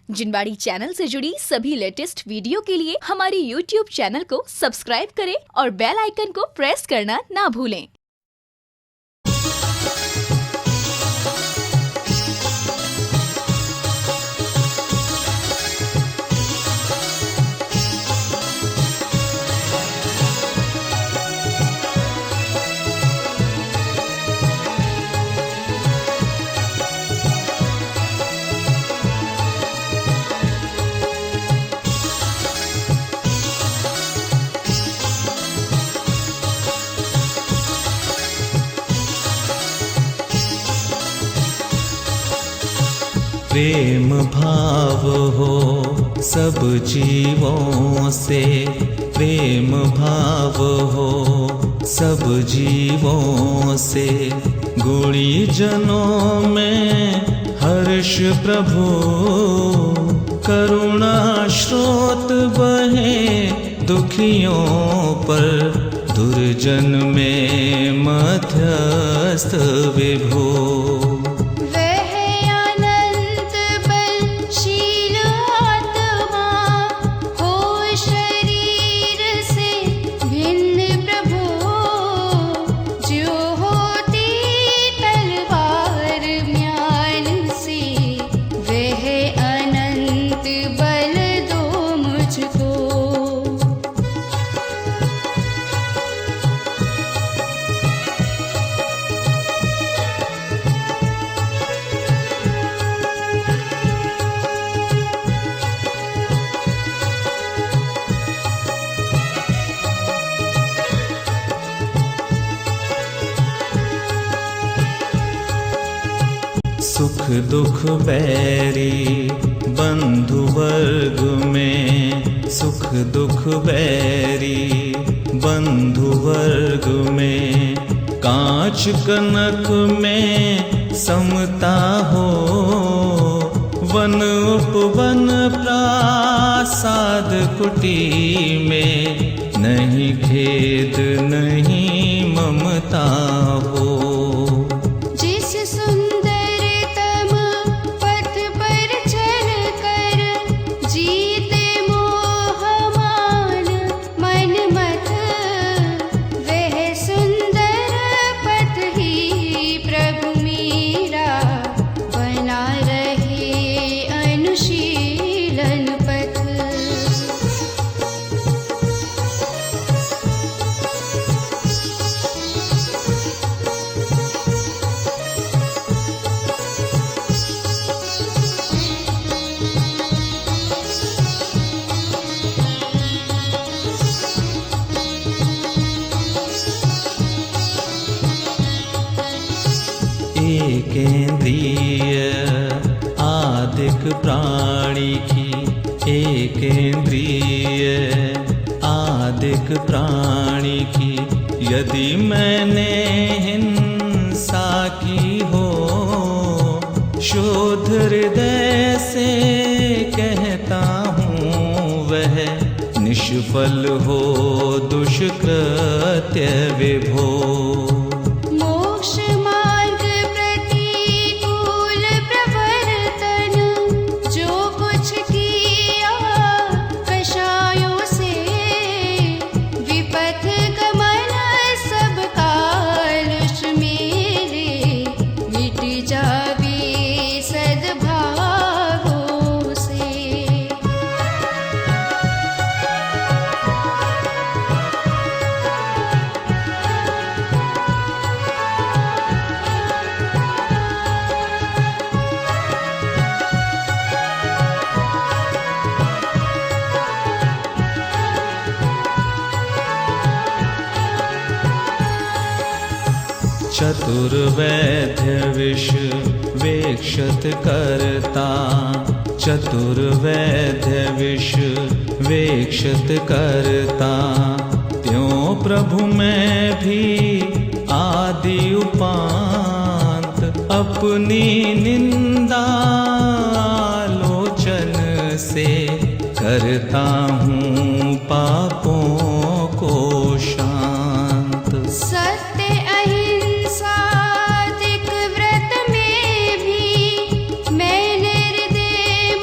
जिनवाड़ी channel से जुड़ी सभी लेटेस्ट वीडियो के लिए हमारे YouTube चैनल को सब्सक्राइब करें और बेल आइकन को प्रेस करना ना भूलें। प्रेम भाव हो सब जीवों से, प्रेम भाव हो सब जीवों से। गुणी जनों में हर्ष प्रभु, करुणा स्रोत बहे दुखियों पर। दुर्जन में मध्यस्थ विभु, सुख दुख बैरी बंधु वर्ग में। सुख दुख बैरी बंधु वर्ग में। कांच कनक में समता हो, वन उपवन प्रासाद कुटी में। नहीं खेद नहीं ममता हो। एकेंद्रिय आदिक प्राणी की, एकेंद्रिय आदिक प्राणी की। यदि मैंने हिंसा की हो, शोध हृदय से कहता हूँ वह निष्फल हो दुष्कृत्य विभो। चतुर्वैद्य विष वेक्षत करता। चतुर्वैद्य विष वेक्षत करता। त्यों प्रभु में भी आदि उपांत। अपनी निंदा आलोचन से करता हूँ पापों को शांत। सत्य अहिंसा व्रत में भी मैं निर्दय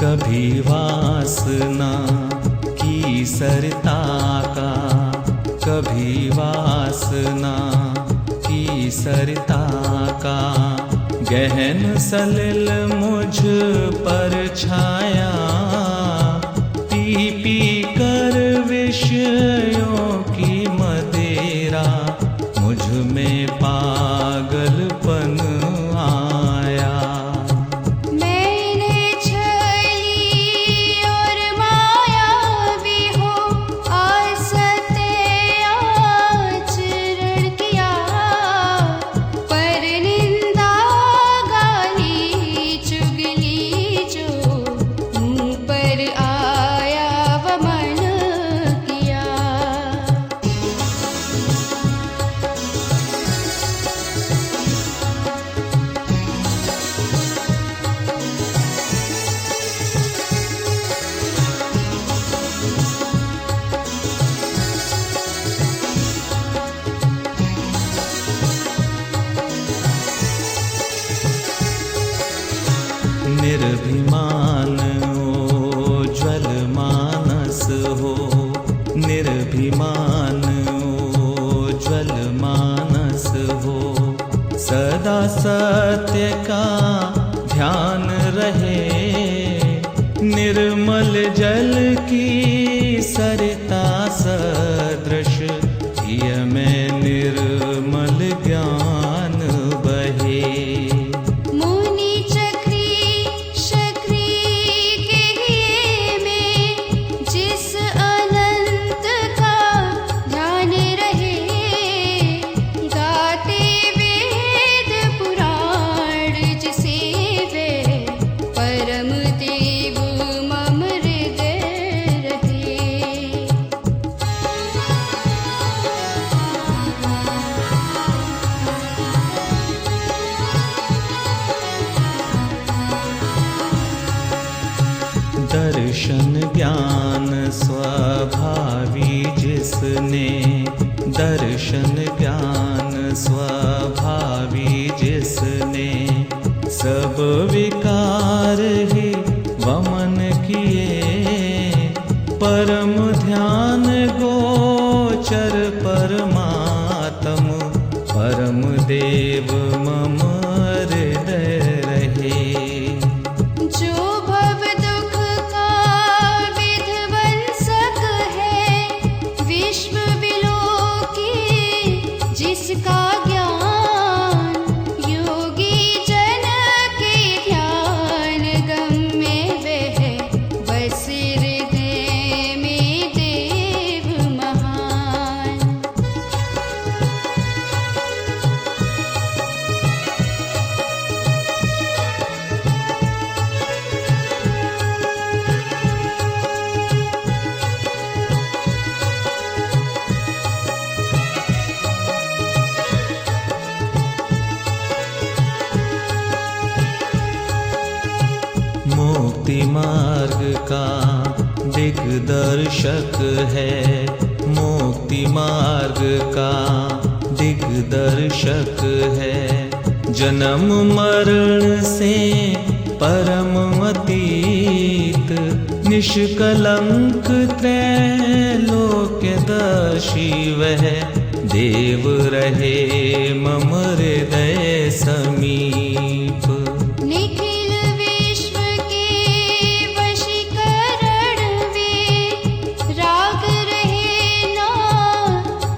कभी वासना की सरता का, कभी वासना की सरता का गहन सलिल मुझ पर छाया। पी पी कर विषयों की मदिरा मुझ में पागलपन आया। मैंने छली और मायावी हो आसते आचरण किया, पर निंदा गाली चुगली जो मुँह पर आया वमन किया। निर्भिमान ओज्वल मानस हो, निर्भिमान ओज्वल मानस हो। सदा सत्य का ध्यान रहे, निर्मल जल की सरिता सदृश प्रिय में निर्मल ज्ञान बहे। मुनि चक्री शक्री के हिये में जिस अनंत का ध्यान रहे, गाते वेद पुराण जिसे वे परम देव मम हृदय रहे। दर्शन ज्ञान स्वभावी जिसने, दर्शन ज्ञान स्वभावी जिसने सब विकार ही वमन किए। परम ध्यान गोचर परमात्म परम देव मम हृदय रहे। जो भव दुख का विध्वंसक है, विश्व विलोकी जिसका ज्ञान, योगी जन के ध्यान गम्य वह बस हृदय में देव महान। मुक्ति मार्ग का दिग्दर्शक है, मुक्ति मार्ग का दिग्दर्शक है। जन्म मरण से परम अतीत, निष्कलंक त्रैलोक्यदर्शी वह देव रहे मम हृदय समीप। निखिल विश्व के वशीकरण वे, राग रहे ना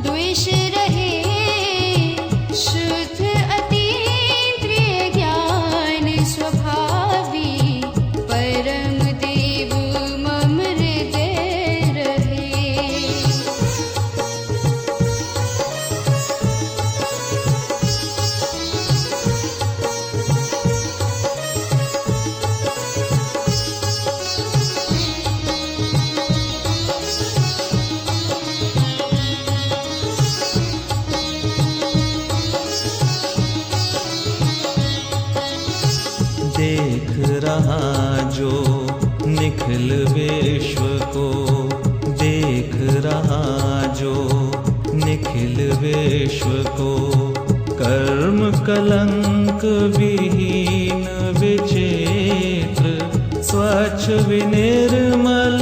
द्वेष रहे, शुद्ध अतीन्द्रिय ज्ञान स्वभावी परम देव मम हृदय रहे। देख रहा जो निखिल विश्व को, देख रहा जो निखिल विश्व को। कर्म कलंक विहीन विचित्र स्वच्छ विनिर्मल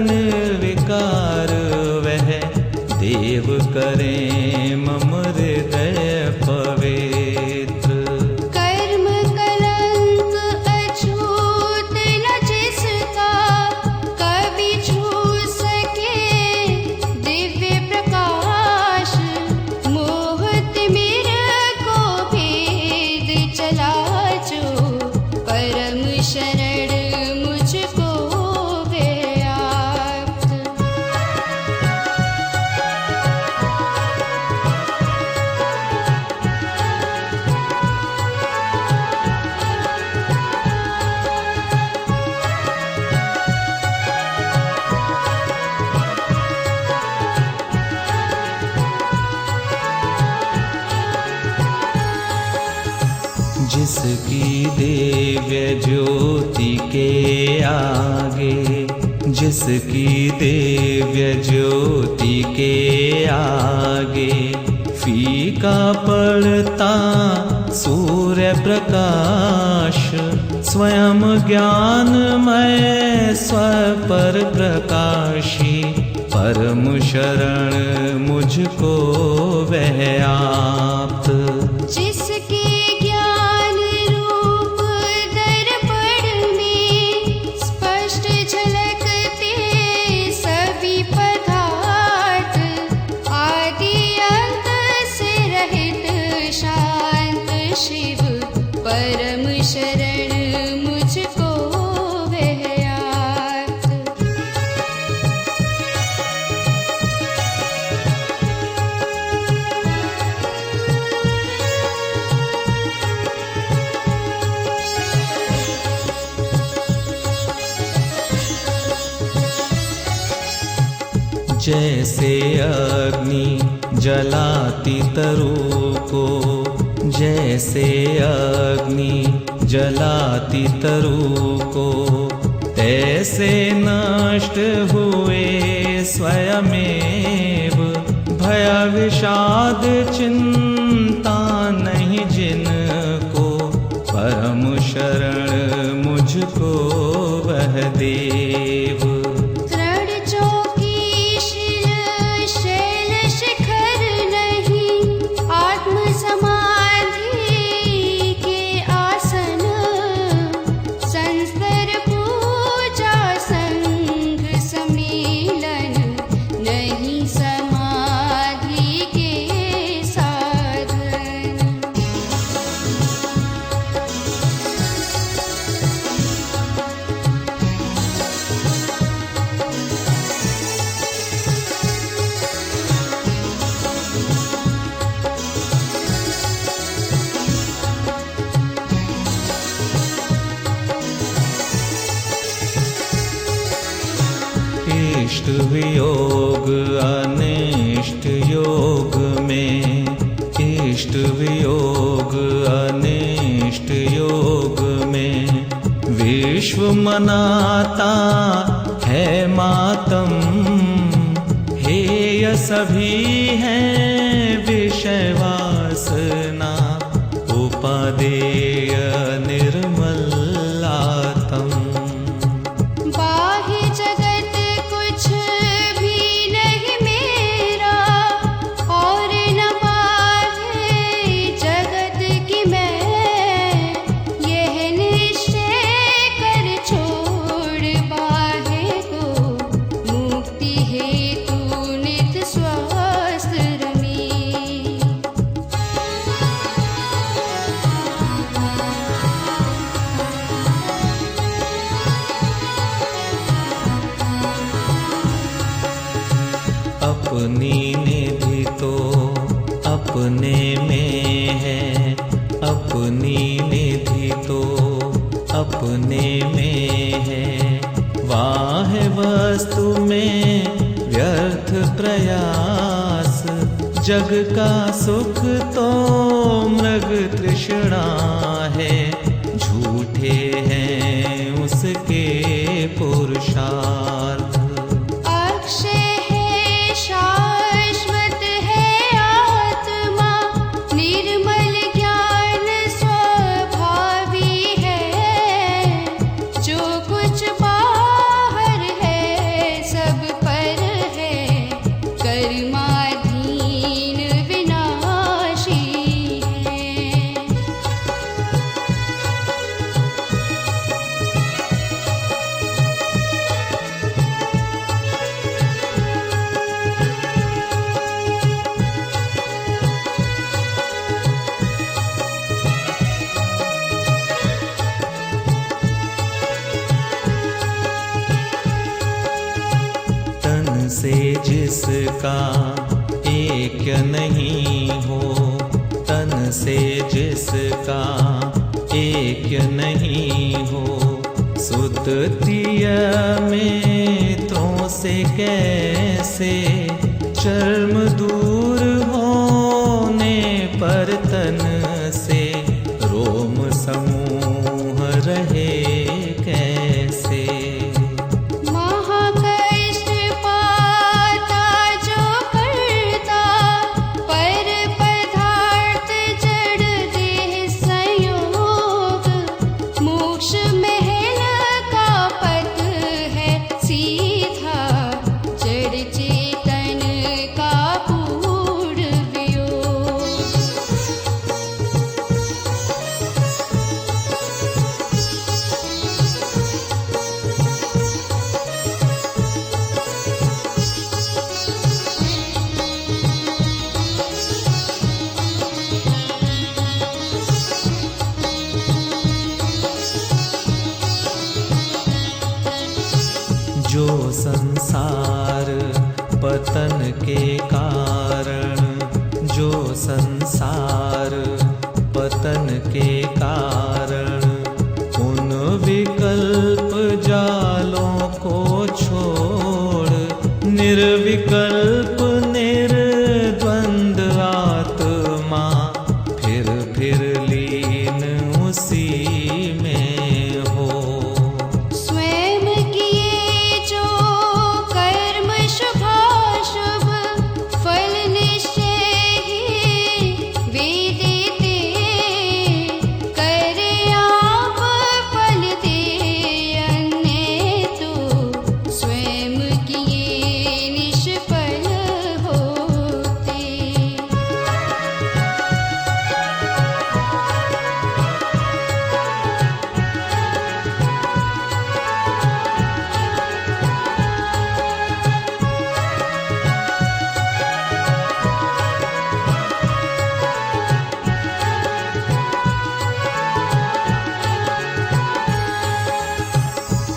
निर्विकार वह देव करें मम हृदय पवित्र। कर्म कलंक अछूत न जिसका कभी छू सके दिव्य प्रकाश। मोहत मेरे को भेद चला जो परम शरण मुझको व्याप्त। जिसकी दिव्य ज्योति के आगे, जिसकी दिव्य ज्योति के आगे फीका पड़ता सूर्य प्रकाश। स्वयं ज्ञानमय स्वपर प्रकाशी परम शरण मुझको वह आप्त। जिसके ज्ञान रूप दर्पण में स्पष्ट झलकते सभी पदार्थ। आदि अंत से रहित शांत शिव परम शरण मुझको वह आप्त। जैसे अग्नि जलाती तरु को, जैसे अग्नि जलाती तरु को, तैसे नष्ट हुए स्वयमेव। भय विषाद चिंता नहीं जिनको परम शरण मुझको वह देव। इष्ट वियोग अनिष्ट योग में, इष्ट वियोग अनिष्ट योग में विश्व मनाता है मातम। हेय सभी हैं विषय वासना उपादेय निर्मल आत्म। बाह्य जगत कुछ भी नहीं मेरा और न बाह्य जगत की मैं। यह निश्चय कर छोड़ बाह्य को मुक्ति हेतु नित स्वस्थ रमी। अपनी निधि तो अपने में है, अपनी निधि तो अपने में है। वाह वस्तु में व्यर्थ प्रयास, जग का सुख तो मृग तृष्णा है। झूठे हैं उसके पुरुषार्थ। शाश्वत है आत्मा निर्मल ज्ञान स्वभावी है। जो कुछ से जिसका एक नहीं हो, तन से जिसका एक नहीं हो, सुदतीय नेत्रों से कैसे चर्म दूर होने पर तन से रोम समूह रहे कैसे। महाकष्ट पाता जो करता, पर पदार्थ जड़ देह संयोग, मोक्ष महल का पथ है सीधा, जड़ चेतन का पूर्ण वियोग। जो संसार पतन के कारण, जो संसार पतन के कारण, उन विकल्प जालों को छोड़ निर्विकल्प निर्द्वंद आत्मा फिर लीन उसी में हो। स्वयं किए जो कर्म शुभाशुभ, फल निश्चय ही वे देते, करे आप फल दे अन्य तो, स्वयं किए निष्फल होते।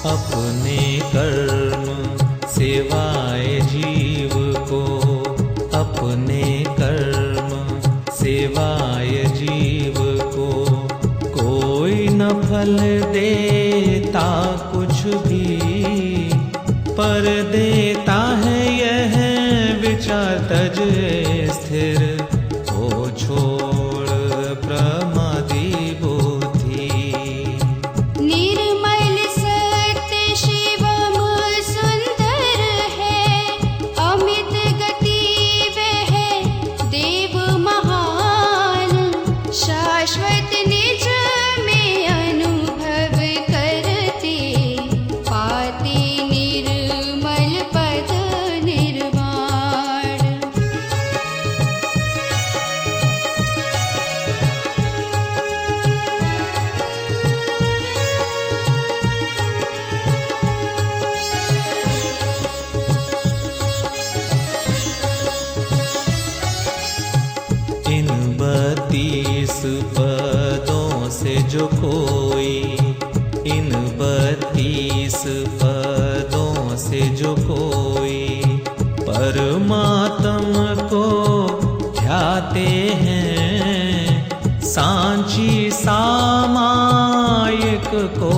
अपने कर्म सेवाए जीव को, अपने कर्म सेवाए जीव को, कोई न फल देता कुछ भी, पर देता है यह विचार तज स्थिर, हो छोड़ प्रमादी बुद्धि। निर्मल सत्य शिवम सुंदर है, अमित गति वह देव महान, शाश्वत निज में अनुभव करते, पाते निर्मल पद निर्वाण। इन 32 पदों से जो कोई, इन 32 पदों से जो कोई परमात्म को ध्याते हैं, सांची सामायिक को